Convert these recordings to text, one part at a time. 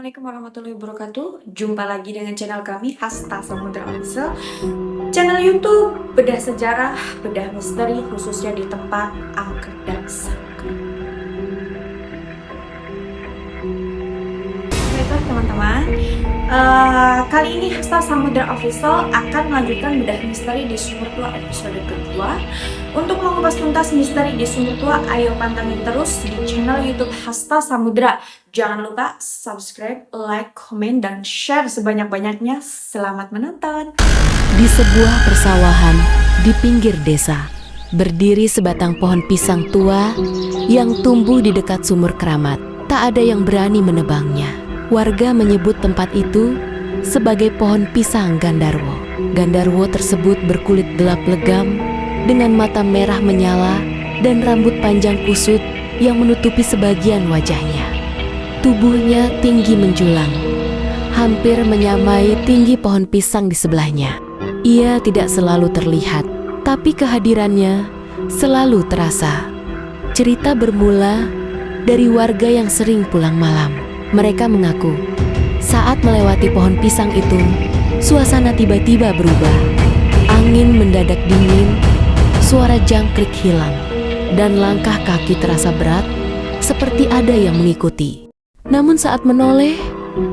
Assalamualaikum warahmatullahi wabarakatuh. Jumpa lagi dengan channel kami Hasta Samudra Official. Channel YouTube bedah sejarah, bedah misteri khususnya di tempat angker dan sangka. Baiklah teman-teman, kali ini Hasta Samudra Official akan melanjutkan bedah misteri di Sumur Tua episode kedua. Untuk mengupas tuntas misteri di Sumur Tua, ayo pantengin terus di channel YouTube Hasta Samudra. Jangan lupa subscribe, like, komen, dan share sebanyak-banyaknya. Selamat menonton. Di sebuah persawahan di pinggir desa, berdiri sebatang pohon pisang tua yang tumbuh di dekat sumur keramat. Tak ada yang berani menebangnya. Warga menyebut tempat itu sebagai pohon pisang Gandarwo. Gandarwo tersebut berkulit gelap legam dengan mata merah menyala dan rambut panjang kusut yang menutupi sebagian wajahnya. Tubuhnya tinggi menjulang, hampir menyamai tinggi pohon pisang di sebelahnya. Ia tidak selalu terlihat, tapi kehadirannya selalu terasa. Cerita bermula dari warga yang sering pulang malam. Mereka mengaku, saat melewati pohon pisang itu, suasana tiba-tiba berubah. Angin mendadak dingin, suara jangkrik hilang, dan langkah kaki terasa berat, seperti ada yang mengikuti. Namun saat menoleh,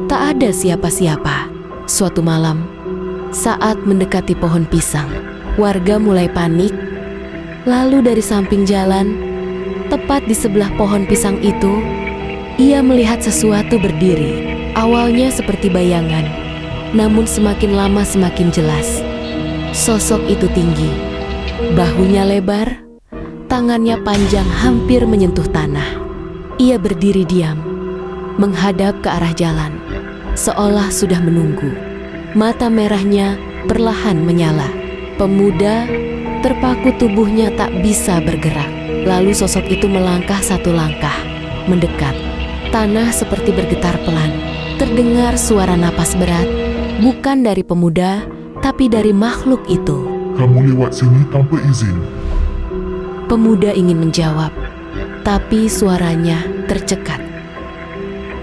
tak ada siapa-siapa. Suatu malam, saat mendekati pohon pisang, warga mulai panik. Lalu dari samping jalan, tepat di sebelah pohon pisang itu, ia melihat sesuatu berdiri. Awalnya seperti bayangan, namun semakin lama semakin jelas. Sosok itu tinggi, bahunya lebar, tangannya panjang hampir menyentuh tanah. Ia berdiri diam, menghadap ke arah jalan, seolah sudah menunggu. Mata merahnya perlahan menyala. Pemuda terpaku, tubuhnya tak bisa bergerak. Lalu sosok itu melangkah satu langkah, mendekat. Tanah seperti bergetar pelan. Terdengar suara napas berat, bukan dari pemuda, tapi dari makhluk itu. Kamu lewat sini tanpa izin. Pemuda ingin menjawab, tapi suaranya tercekat.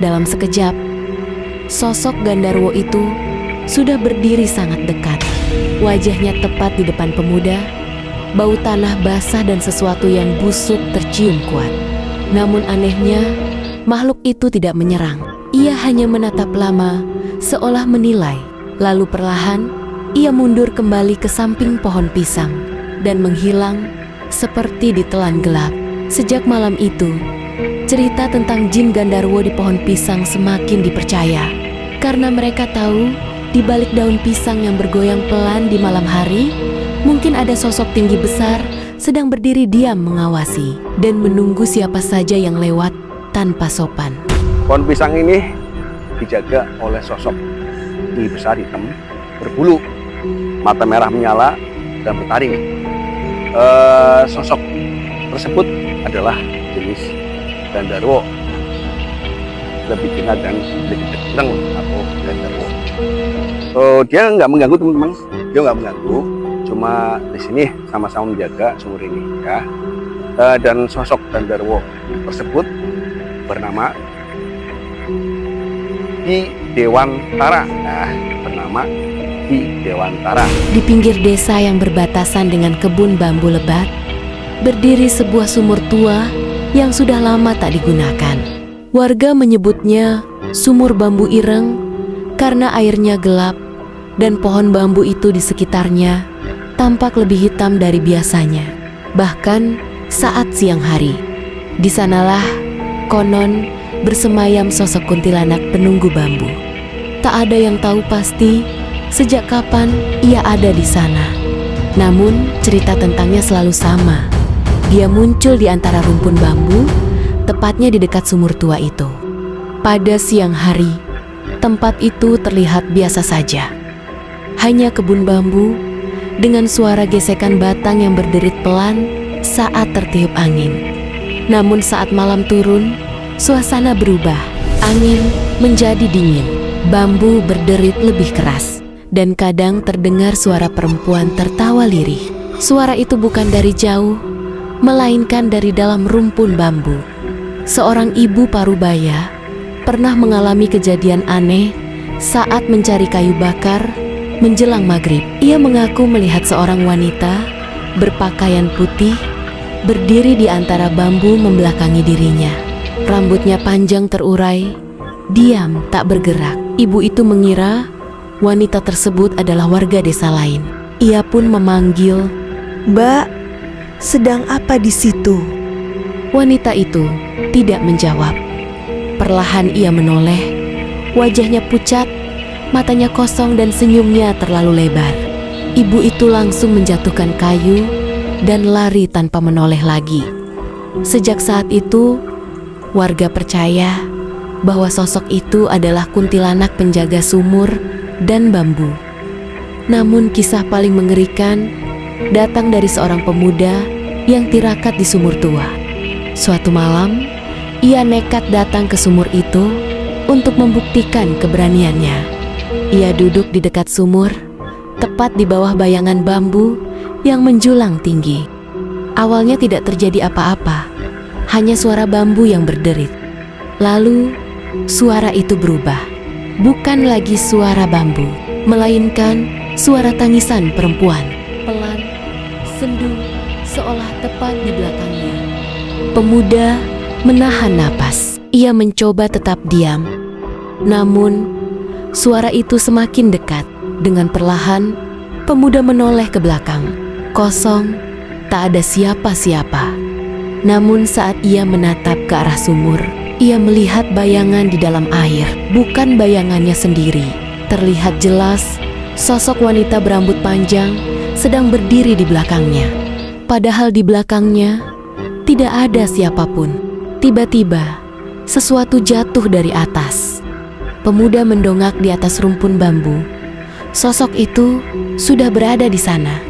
Dalam sekejap, sosok Gandarwo itu sudah berdiri sangat dekat. Wajahnya tepat di depan pemuda. Bau tanah basah dan sesuatu yang busuk tercium kuat. Namun anehnya, makhluk itu tidak menyerang. Ia hanya menatap lama, seolah menilai. Lalu perlahan, ia mundur kembali ke samping pohon pisang dan menghilang seperti ditelan gelap. Sejak malam itu, cerita tentang jin Gandarwo di pohon pisang semakin dipercaya. Karena mereka tahu, di balik daun pisang yang bergoyang pelan di malam hari, mungkin ada sosok tinggi besar sedang berdiri diam mengawasi dan menunggu siapa saja yang lewat tanpa sopan. Pohon pisang ini dijaga oleh sosok tinggi besar hitam, berbulu, mata merah menyala, dan bertaring. Sosok tersebut adalah jenis Gandarwo, lebih dikenal dan lebih terkenal atau Gandarwo. Dia nggak mengganggu teman-teman, dia nggak mengganggu, cuma di sini sama-sama menjaga sumur ini ya. Dan sosok Gandarwo tersebut bernama Ki Dewantara. Bernama Ki Dewantara. Di pinggir desa yang berbatasan dengan kebun bambu lebat, berdiri sebuah sumur tua yang sudah lama tak digunakan. Warga menyebutnya sumur bambu ireng karena airnya gelap dan pohon bambu itu di sekitarnya tampak lebih hitam dari biasanya. Bahkan saat siang hari, di sanalah konon bersemayam sosok kuntilanak penunggu bambu. Tak ada yang tahu pasti sejak kapan ia ada di sana. Namun cerita tentangnya selalu sama. Dia muncul di antara rumpun bambu, tepatnya di dekat sumur tua itu. Pada siang hari, tempat itu terlihat biasa saja. Hanya kebun bambu dengan suara gesekan batang yang berderit pelan saat tertiup angin. Namun saat malam turun, suasana berubah. Angin menjadi dingin, bambu berderit lebih keras, dan kadang terdengar suara perempuan tertawa lirih. Suara itu bukan dari jauh, melainkan dari dalam rumpun bambu. Seorang ibu parubaya pernah mengalami kejadian aneh saat mencari kayu bakar menjelang maghrib. Ia mengaku melihat seorang wanita berpakaian putih berdiri di antara bambu membelakangi dirinya. Rambutnya panjang terurai, diam tak bergerak. Ibu itu mengira wanita tersebut adalah warga desa lain. Ia pun memanggil, "Mbak, sedang apa di situ?" Wanita itu tidak menjawab. Perlahan ia menoleh, wajahnya pucat, matanya kosong dan senyumnya terlalu lebar. Ibu itu langsung menjatuhkan kayu dan lari tanpa menoleh lagi. Sejak saat itu, warga percaya bahwa sosok itu adalah kuntilanak penjaga sumur dan bambu. Namun kisah paling mengerikan datang dari seorang pemuda yang tirakat di sumur tua. Suatu malam, ia nekat datang ke sumur itu untuk membuktikan keberaniannya. Ia duduk di dekat sumur, tepat di bawah bayangan bambu yang menjulang tinggi. Awalnya tidak terjadi apa-apa, hanya suara bambu yang berderit. Lalu, suara itu berubah. Bukan lagi suara bambu, melainkan suara tangisan perempuan. Pelan, sendu, seolah tepat di belakangnya. Pemuda menahan napas. Ia mencoba tetap diam. Namun, suara itu semakin dekat. Dengan perlahan, pemuda menoleh ke belakang. Kosong, tak ada siapa-siapa. Namun saat ia menatap ke arah sumur, ia melihat bayangan di dalam air, bukan bayangannya sendiri. Terlihat jelas, sosok wanita berambut panjang sedang berdiri di belakangnya. Padahal di belakangnya tidak ada siapapun. Tiba-tiba, sesuatu jatuh dari atas. Pemuda mendongak di atas rumpun bambu. Sosok itu sudah berada di sana,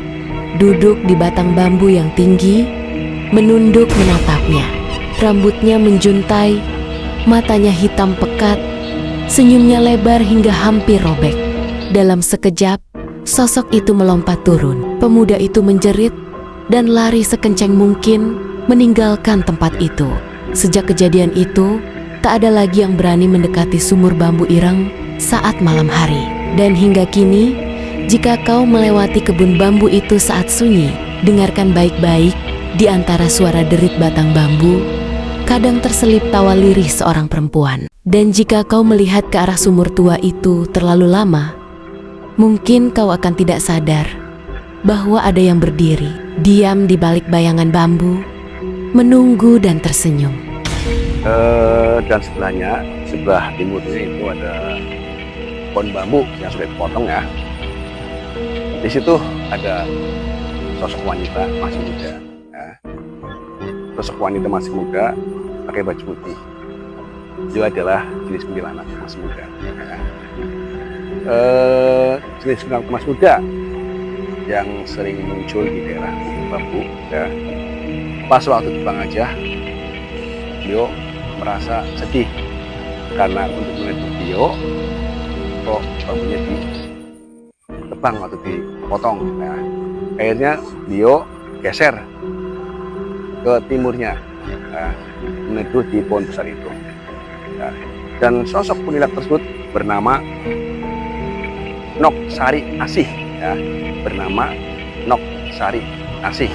duduk di batang bambu yang tinggi, menunduk menatapnya. Rambutnya menjuntai, matanya hitam pekat, senyumnya lebar hingga hampir robek. Dalam sekejap, sosok itu melompat turun. Pemuda itu menjerit dan lari sekencang mungkin meninggalkan tempat itu. Sejak kejadian itu, tak ada lagi yang berani mendekati sumur bambu ireng saat malam hari. Dan hingga kini, jika kau melewati kebun bambu itu saat sunyi, dengarkan baik-baik di antara suara derit batang bambu, kadang terselip tawa lirih seorang perempuan. Dan jika kau melihat ke arah sumur tua itu terlalu lama, mungkin kau akan tidak sadar bahwa ada yang berdiri, diam di balik bayangan bambu, menunggu dan tersenyum. Dan sebelahnya, sebelah timurnya itu ada pohon bambu yang sudah dipotong ya. Di situ ada sosok wanita masih muda. Ya. Sosok wanita masih muda pakai baju putih. Dia adalah jenis kuntilanak masih muda. Ya. Jenis kuntilanak masih muda yang sering muncul di daerah bambu. Ya. Pas waktu di Bangajah, beliau merasa sedih karena untuk melihat beliau kok bambunya ditebang atau dipotong. Nah, akhirnya beliau geser ke timurnya, meneduh di pohon besar itu. Nah, dan sosok kuntilanak tersebut bernama Nok Sari Asih, ya, bernama Nok Sari Asih.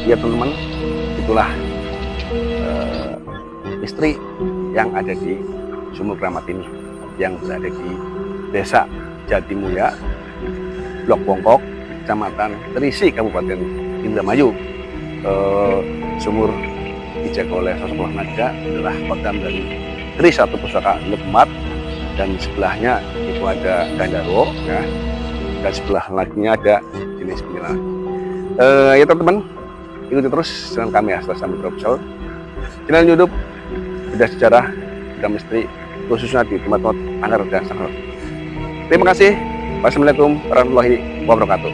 Ya teman-teman, itulah misteri yang ada di Sumur Keramat ini, yang berada di Desa Jatimulya, Blok Bongkok, Kecamatan Terisi, Kabupaten Indramayu. Sumur dijaga oleh sosok Naga adalah kodam dari Tris atau Pusaka Lemat, dan sebelahnya itu ada Gandharwa, ya, dan sebelah laginya ada jenis kuntilanak. Ya teman-teman, ikuti terus dengan kami ya, Samudra Official, channel YouTube Bedah Sejarah, Bedah Misteri, khususnya di tempat-tempat angker dan sangar. Terima kasih. Wassalamualaikum warahmatullahi wabarakatuh.